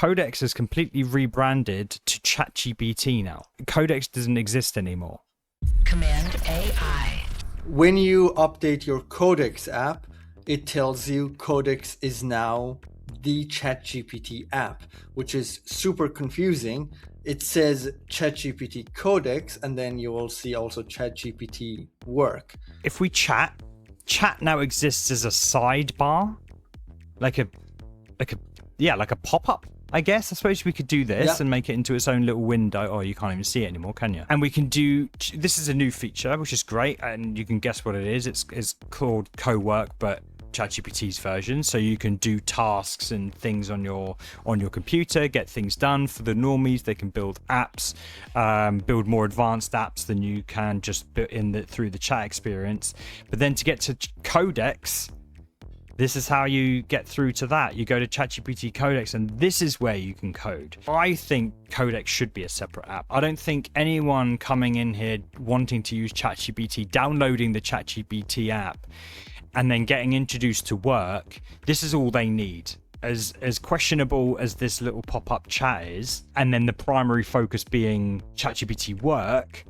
Codex has completely rebranded to ChatGPT now. Codex doesn't exist anymore. Command AI. When you update your Codex app, it tells you Codex is now the ChatGPT app, which is super confusing. It says ChatGPT Codex, and then you will see also ChatGPT work. If we chat now exists as a sidebar, like a pop-up, I guess. I suppose we could do this and make it into its own little window. Oh, you can't even see it anymore, can you? And we can do, this is a new feature, which is great, and you can guess what it is. It's called Co-work, but ChatGPT's version, so you can do tasks and things on your computer, get things done. For the normies, they can build apps, build more advanced apps than you can just through the chat experience. But then to get to Codex, this is how you get through to that. You go to ChatGPT Codex, and this is where you can code. I think Codex should be a separate app. I don't think anyone coming in here wanting to use ChatGPT, downloading the ChatGPT app, and then getting introduced to work, this is all they need. As questionable as this little pop-up chat is, and then the primary focus being ChatGPT work,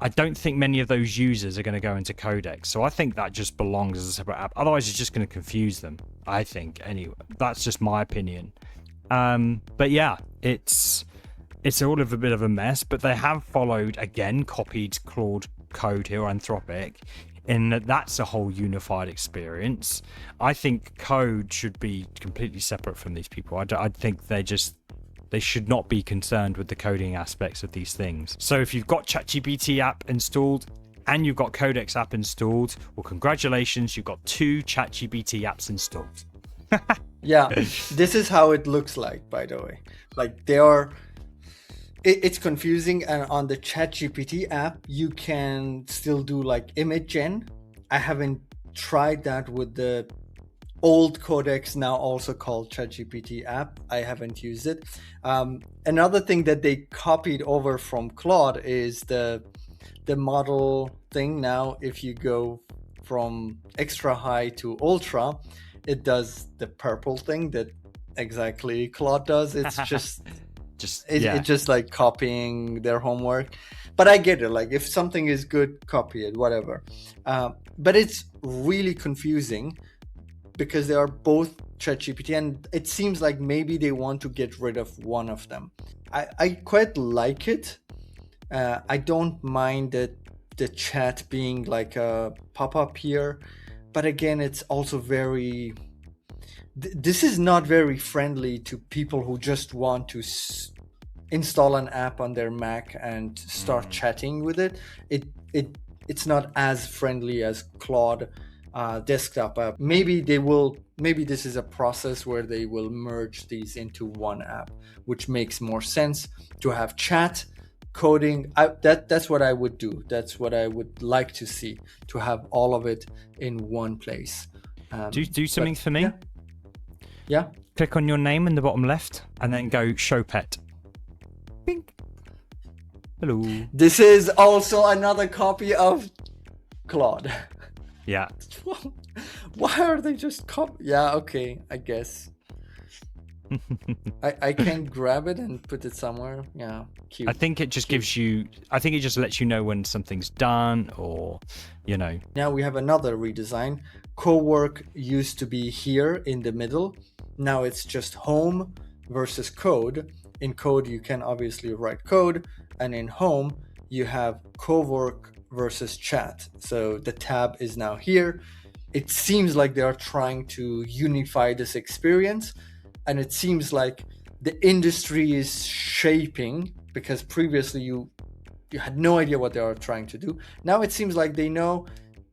I don't think many of those users are going to go into Codex. So I think that just belongs as a separate app. Otherwise, it's just going to confuse them, I think. Anyway, that's just my opinion. But yeah, it's all of a bit of a mess, but they have followed, again, copied Claude code here, Anthropic, in that that's a whole unified experience. I think code should be completely separate from these people. I think they should not be concerned with the coding aspects of these things. So if you've got ChatGPT app installed and you've got Codex app installed, well, congratulations, you've got 2 ChatGPT apps installed. Yeah, this is how it looks like, by the way. Like it's confusing, and on the ChatGPT app, you can still do like image gen. I haven't tried that with the old Codex, now also called ChatGPT app. I haven't used it. Another thing that they copied over from Claude is the model thing. Now, if you go from extra high to ultra, it does the purple thing that exactly Claude does. It's it's just like copying their homework. But I get it. Like, if something is good, copy it, whatever. But it's really confusing because they are both ChatGPT, and it seems like maybe they want to get rid of one of them. I quite like it. I don't mind the chat being like a pop-up here, but again, it's also very... This is not very friendly to people who just want to install an app on their Mac and start chatting with it. It's not as friendly as Claude Desktop app. Maybe this is a process where they will merge these into one app, which makes more sense to have chat, coding. That's what I would do. That's what I would like to see, to have all of it in one place. Do something for me. Yeah. Click on your name in the bottom left and then go show pet. Bing. Hello. This is also another copy of Claude. Yeah. Why are they just Yeah, okay, I guess. I can grab it and put it somewhere. Yeah, cute. I think it just gives you... I think it just lets you know when something's done, or, you know. Now we have another redesign. Co-work used to be here in the middle. Now it's just home versus code. In code, you can obviously write code, and in home, you have co-work versus chat. So the tab is now here. It seems like they are trying to unify this experience, and it seems like the industry is shaping, because previously you had no idea what they are trying to do. Now it seems like they know,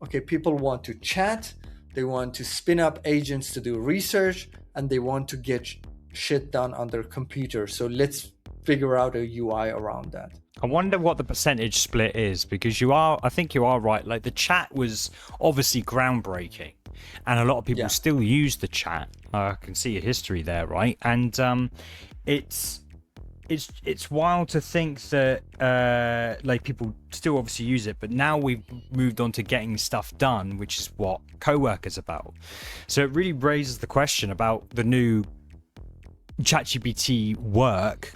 okay, people want to chat, they want to spin up agents to do research, and they want to get shit done on their computer. So let's figure out a UI around that. I wonder what the percentage split is, because I think you are right. Like, the chat was obviously groundbreaking, and a lot of people still use the chat. I can see a history there, right? And it's wild to think that like people still obviously use it, but now we've moved on to getting stuff done, which is what co-work is about. So it really raises the question about the new ChatGPT work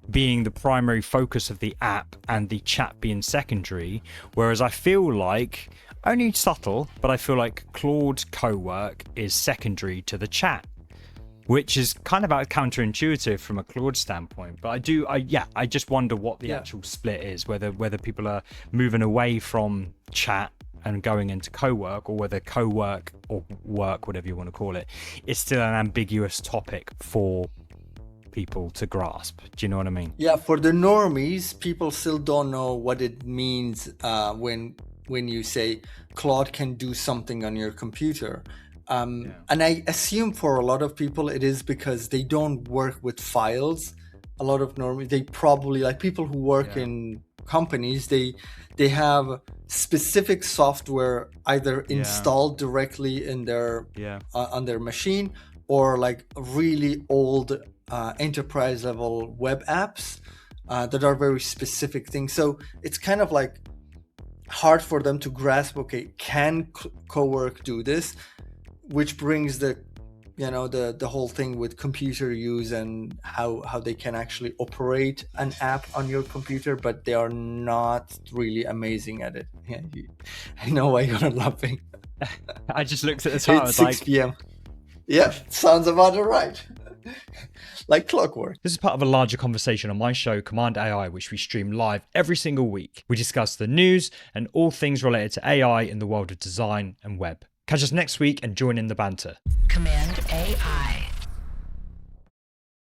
being the primary focus of the app and the chat being secondary, whereas I feel like, only subtle, but I feel like Claude Cowork is secondary to the chat, which is kind of counterintuitive from a Claude standpoint. But I just wonder what the actual split is, whether people are moving away from chat and going into co-work, or whether co-work or work, whatever you want to call it, is still an ambiguous topic for people to grasp. Do you know what I mean? Yeah, for the normies, people still don't know what it means when you say Claude can do something on your computer. And I assume for a lot of people it is because they don't work with files. A lot of normies, they probably, like people who work in companies, they have specific software either installed directly in their on their machine, or like really old enterprise level web apps that are very specific things. So it's kind of like hard for them to grasp, okay, can Cowork do this? Which brings the whole thing with computer use and how they can actually operate an app on your computer, but they are not really amazing at it. Yeah, I know why you're laughing. I just looked at the time. It's 6 p.m. Yeah, sounds about right. Like clockwork. This is part of a larger conversation on my show, Command AI, which we stream live every single week. We discuss the news and all things related to AI in the world of design and web. Catch us next week and join in the banter. Command AI.